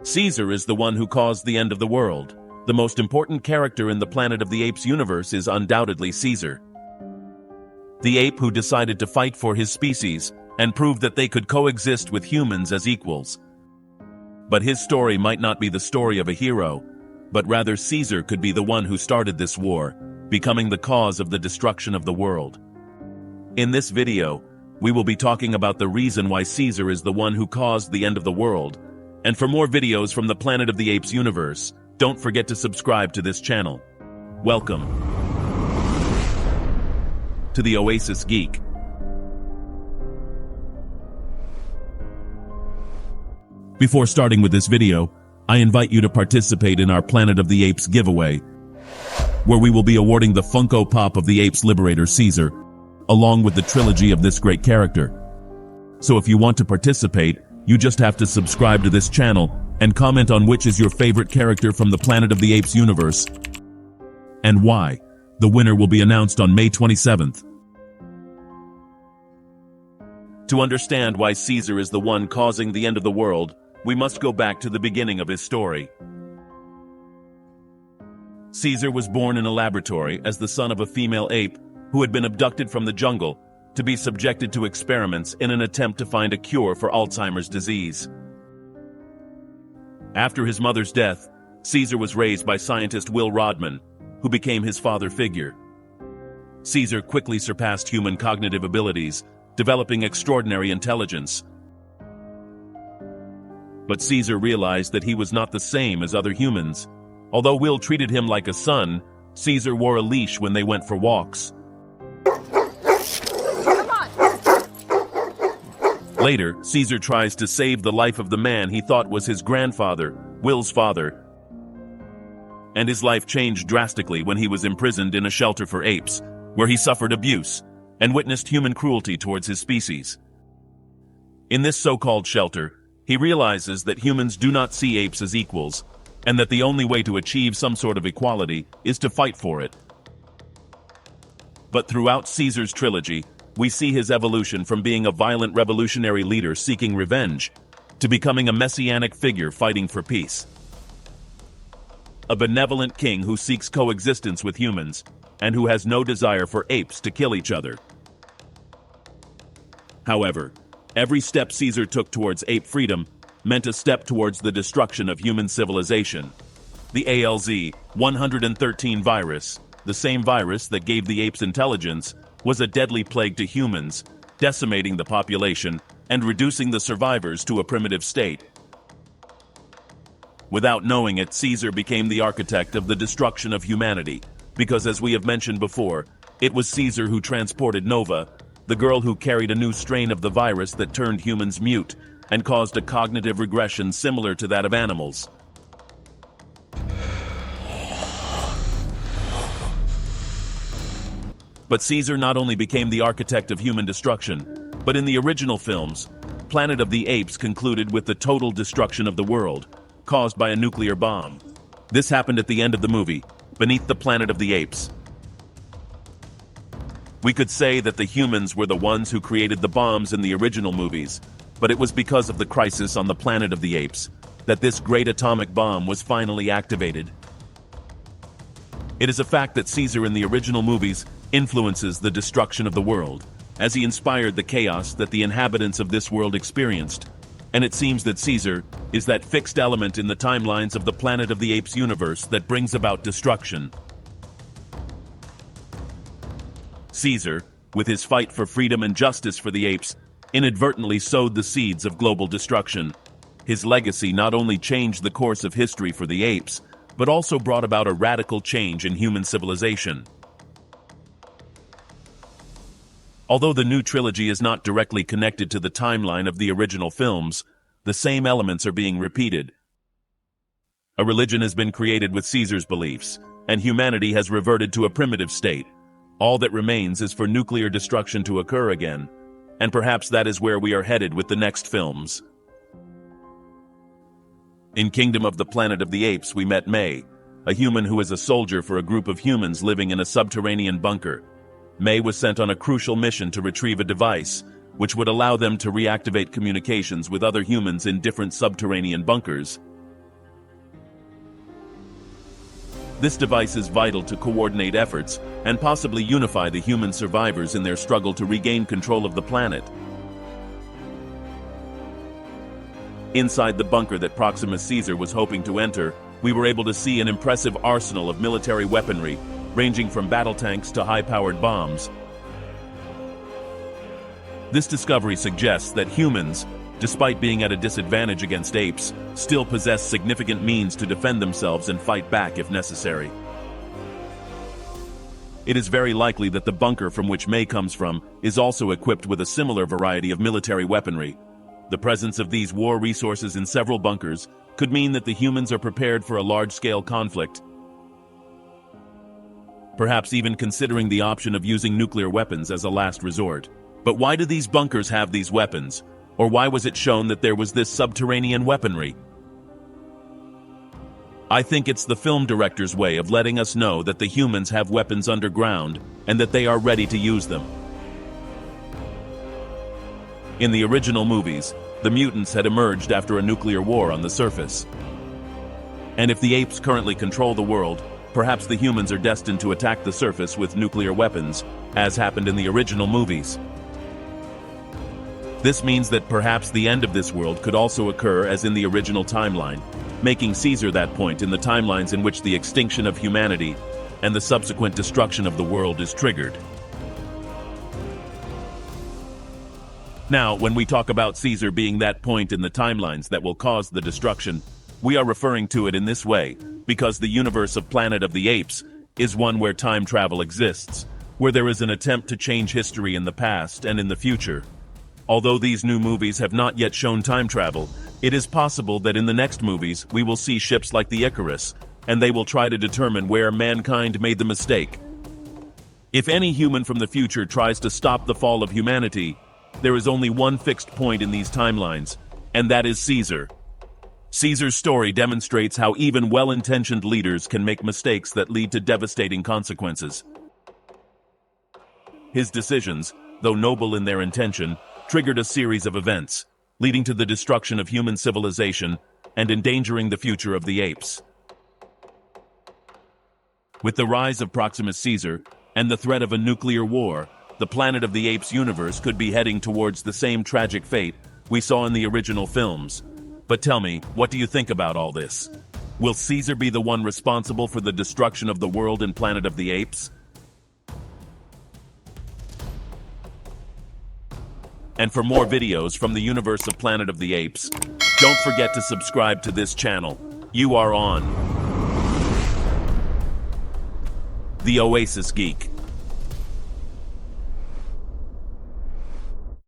Caesar is the one who caused the end of the world. The most important character in the Planet of the Apes universe is undoubtedly Caesar. The ape who decided to fight for his species and prove that they could coexist with humans as equals. But his story might not be the story of a hero, but rather Caesar could be the one who started this war, becoming the cause of the destruction of the world. In this video, we will be talking about the reason why Caesar is the one who caused the end of the world. And for more videos from the Planet of the Apes universe, don't forget to subscribe to this channel. Welcome to the Oasis Geek. Before starting with this video, I invite you to participate in our Planet of the Apes giveaway, where we will be awarding the Funko Pop of the Apes Liberator Caesar, along with the trilogy of this great character. So if you want to participate, you just have to subscribe to this channel and comment on which is your favorite character from the Planet of the Apes universe and why. The winner will be announced on May 27th. To understand why Caesar is the one causing the end of the world, we must go back to the beginning of his story. Caesar was born in a laboratory as the son of a female ape who had been abducted from the jungle to be subjected to experiments in an attempt to find a cure for Alzheimer's disease. After his mother's death, Caesar was raised by scientist Will Rodman, who became his father figure. Caesar quickly surpassed human cognitive abilities, developing extraordinary intelligence. But Caesar realized that he was not the same as other humans. Although Will treated him like a son, Caesar wore a leash when they went for walks. Later, Caesar tries to save the life of the man he thought was his grandfather, Will's father. And his life changed drastically when he was imprisoned in a shelter for apes, where he suffered abuse and witnessed human cruelty towards his species. In this so-called shelter, he realizes that humans do not see apes as equals, and that the only way to achieve some sort of equality is to fight for it. But throughout Caesar's trilogy, we see his evolution from being a violent revolutionary leader seeking revenge to becoming a messianic figure fighting for peace. A benevolent king who seeks coexistence with humans and who has no desire for apes to kill each other. However, every step Caesar took towards ape freedom meant a step towards the destruction of human civilization. The ALZ-113 virus, the same virus that gave the apes intelligence, was a deadly plague to humans, decimating the population and reducing the survivors to a primitive state. Without knowing it, Caesar became the architect of the destruction of humanity, because as we have mentioned before, it was Caesar who transported Nova, the girl who carried a new strain of the virus that turned humans mute and caused a cognitive regression similar to that of animals. But Caesar not only became the architect of human destruction, but in the original films, Planet of the Apes concluded with the total destruction of the world, caused by a nuclear bomb. This happened at the end of the movie, beneath the Planet of the Apes. We could say that the humans were the ones who created the bombs in the original movies, but it was because of the crisis on the Planet of the Apes that this great atomic bomb was finally activated. It is a fact that Caesar in the original movies influences the destruction of the world, as he inspired the chaos that the inhabitants of this world experienced. And it seems that Caesar is that fixed element in the timelines of the Planet of the Apes universe that brings about destruction. Caesar, with his fight for freedom and justice for the apes, inadvertently sowed the seeds of global destruction. His legacy not only changed the course of history for the apes, but also brought about a radical change in human civilization. Although the new trilogy is not directly connected to the timeline of the original films, the same elements are being repeated. A religion has been created with Caesar's beliefs, and humanity has reverted to a primitive state. All that remains is for nuclear destruction to occur again, and perhaps that is where we are headed with the next films. In Kingdom of the Planet of the Apes, we met May, a human who is a soldier for a group of humans living in a subterranean bunker. May was sent on a crucial mission to retrieve a device, which would allow them to reactivate communications with other humans in different subterranean bunkers. This device is vital to coordinate efforts and possibly unify the human survivors in their struggle to regain control of the planet. Inside the bunker that Proximus Caesar was hoping to enter, we were able to see an impressive arsenal of military weaponry, ranging from battle tanks to high-powered bombs. This discovery suggests that humans, despite being at a disadvantage against apes, still possess significant means to defend themselves and fight back if necessary. It is very likely that the bunker from which May comes from is also equipped with a similar variety of military weaponry. The presence of these war resources in several bunkers could mean that the humans are prepared for a large-scale conflict, perhaps even considering the option of using nuclear weapons as a last resort. But why do these bunkers have these weapons? Or why was it shown that there was this subterranean weaponry? I think it's the film director's way of letting us know that the humans have weapons underground and that they are ready to use them. In the original movies, the mutants had emerged after a nuclear war on the surface. And if the apes currently control the world, perhaps the humans are destined to attack the surface with nuclear weapons, as happened in the original movies. This means that perhaps the end of this world could also occur as in the original timeline, making Caesar that point in the timelines in which the extinction of humanity and the subsequent destruction of the world is triggered. Now, when we talk about Caesar being that point in the timelines that will cause the destruction, we are referring to it in this way, because the universe of Planet of the Apes is one where time travel exists, where there is an attempt to change history in the past and in the future. Although these new movies have not yet shown time travel, it is possible that in the next movies we will see ships like the Icarus, and they will try to determine where mankind made the mistake. If any human from the future tries to stop the fall of humanity, there is only one fixed point in these timelines, and that is Caesar. Caesar's story demonstrates how even well-intentioned leaders can make mistakes that lead to devastating consequences. His decisions, though noble in their intention, triggered a series of events, leading to the destruction of human civilization and endangering the future of the apes. With the rise of Proximus Caesar and the threat of a nuclear war, the Planet of the Apes universe could be heading towards the same tragic fate we saw in the original films. But tell me, what do you think about all this? Will Caesar be the one responsible for the destruction of the world in Planet of the Apes? And for more videos from the universe of Planet of the Apes, don't forget to subscribe to this channel. You are on The Oasis Geek.